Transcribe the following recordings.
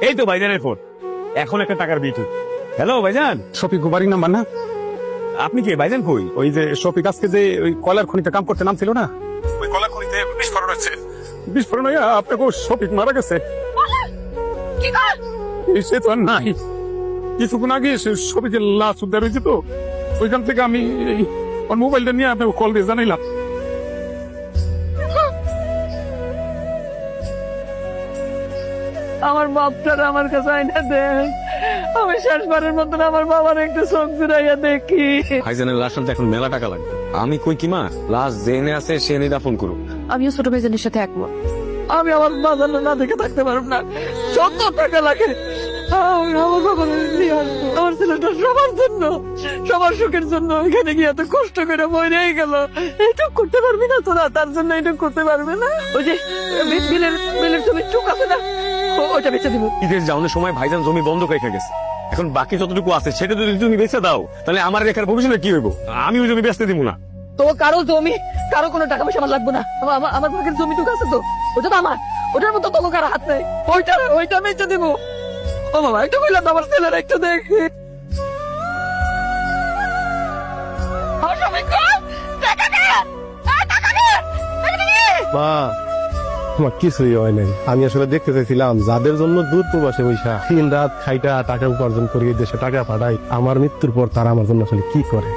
এই তো ভাইজানের ফোন, এখন একটা টাকার বিটু। হ্যালো ভাইজান। শফিক বাড়ির নাম্বার না? আপনি কে ভাইজান? কই ওই যে শফিক আজকে যে ওই কয়লার খনিতে কাম করতে নামছিল না, ওই কয়লার খনিতে বিস্ফোরণ হচ্ছে। বিস্ফোরণ হইয়া আপনাকে শফিক মারা গেছে। সে তো আর নাই, কিছুক্ষণ আগে শফিকের লাশ উদ্ধার হয়েছে, তো ওইখান থেকে আমি ওর মোবাইলটা নিয়ে আপনাকে কল দিয়ে জানাইলাম। আমার বাপটার আমার কাছে আইনা দেন, আমি শেষবারের মতন আমার বাবার একটু চোখ জুড়াইয়া দেখি। ভাইজানের লাশ আনতে এখন মেলা টাকা লাগবে। আমি কই কি মা, লাশ জেনে আছে সে নিয়ে দাফন করুক। আমিও ছোট ভাইজানের সাথে একমত। আমি আমার বাজার না দেখে থাকতে পারব না, যত টাকা লাগে আমি আমার বাবার নিয়ে আসবো। আমার ছেলেটা সবার জন্য, সবার সুখের জন্য এখানে গিয়ে এত কষ্ট করে মরে গেল। এইটুক করতে পারবি না তোরা? তার জন্য এইটুক করতে পারবে না? ওই যে বিলের জমি টুক আছে না, ওইটা বেঁচে দিব। ঈদের যাওয়ানোর সময় ভাইজান জমি বন্ধ রেখে গেছে, এখন বাকি যতটুকু আছে সেটা যদি তুমি বেঁচে দাও, তাহলে আমার রেখার ভবিষ্যতে কি হইব? আমি ওই জমি বেচতে দিব না। তো কারো জমি, কারো কোনো টাকা পয়সা আমার লাগবে না। আমার ভাগের জমি টুক আছে তো, ওটা তো আমার, ওটার মতো তোকে কারো হাত নেই। ওইটা বেঁচে দিব। ও বাবা, একটু বললাম আমার ছেলেরা একটু দেখি। মা, তোমার কিছুই হয় নাই। আমি আসলে দেখতে চাইছিলাম যাদের জন্য দূর প্রবাসে বৈশা দিন রাত খাইটা টাকা উপার্জন করি, দেশে টাকা পাঠাই, আমার মৃত্যুর পর তারা আমার জন্য আসলে কি করে।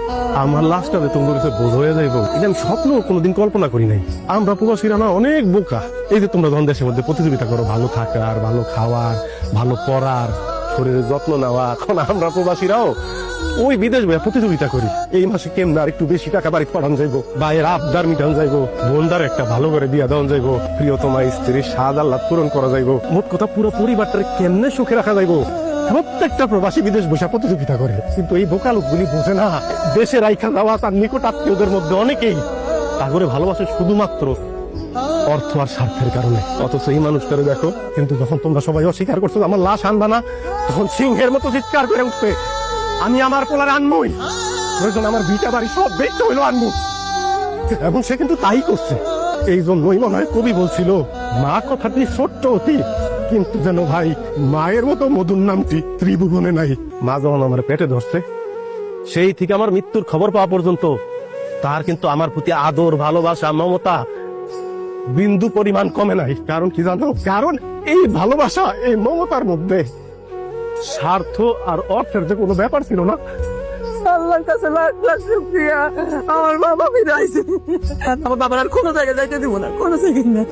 আমার লাশটা তোমার কাছে বোঝ হয়ে যাইব, এটা আমি স্বপ্ন কোনোদিন কল্পনা করি নাই। আমরা প্রবাসীরা না অনেক বোকা। এই যে তোমরা যখন দেশের মধ্যে প্রতিযোগিতা করো ভালো থাকার, ভালো খাওয়ার, ভালো পড়ার, শরীরের যত্ন নেওয়া, এখন আমরা প্রবাসীরাও ওই বিদেশ ভাইয়া প্রতিযোগিতা করি। এই মাসে কেমন আর একটু বেশি টাকা বাড়িতে পাঠানো যাইবো, ভাইয়ের আবদার মিটানো যাইবো, বোনদার একটা ভালো করে বিয়া দেওয়া যাইবো, প্রিয়তমা স্ত্রীর স্বাদ আল্লাহ পূরণ করা যাইবো। মোট কথা পুরো পরিবারটাকে কেমনে সুখে রাখা যাইবো। প্রত্যেকটা প্রবাসী বিদেশ বসে প্রতিযোগিতা করে, কিন্তু এই বোকা লোকগুলি বোঝে না দেশে রাইখা যাওয়া তার নিকট আত্মীয়দের মধ্যে অনেকেই তা করে ভালোবাসে শুধুমাত্র অর্থ আর স্বার্থের কারণে। অথচ এই মানুষটারে দেখো, কিন্তু যখন তোমরা সবাই অস্বীকার করছো আমার লাশ আনবা না, তখন সিংহের মতো চিৎকার করে উঠবে আমি আমার পোলার আনবই, প্রয়োজন আমার ভিটা বাড়ি সব দেখতে হইলো আনবো। এবং সে কিন্তু তাই করছে। এই জন্যই মনে হয় কবি বলছিল, মা কথাটি ছোট্ট অতি, কিন্তু যেন ভাই মায়ের মতো মধুর নামটি ত্রিভুবনে নাই। মা যখন আমার পেটে ধরছে, সেই থেকে আমার মৃত্যুর খবর পাওয়া পর্যন্ত তার কিন্তু আমার প্রতি আদর, ভালোবাসা, মমতা বিন্দু পরিমাণ কমে নাই। কারণ কি জানো? কারণ এই ভালোবাসা, এই মমতার মধ্যে স্বার্থ আর অর্থের যে কোনো ব্যাপার ছিল না। আল্লাহর কাছে লাখ লাখ শুকরিয়া, আমার বাবা ফিরে আইছে। আমার বাবার আর কোনো জায়গায় যাইতে দিব না, কোনো জায়গায় না।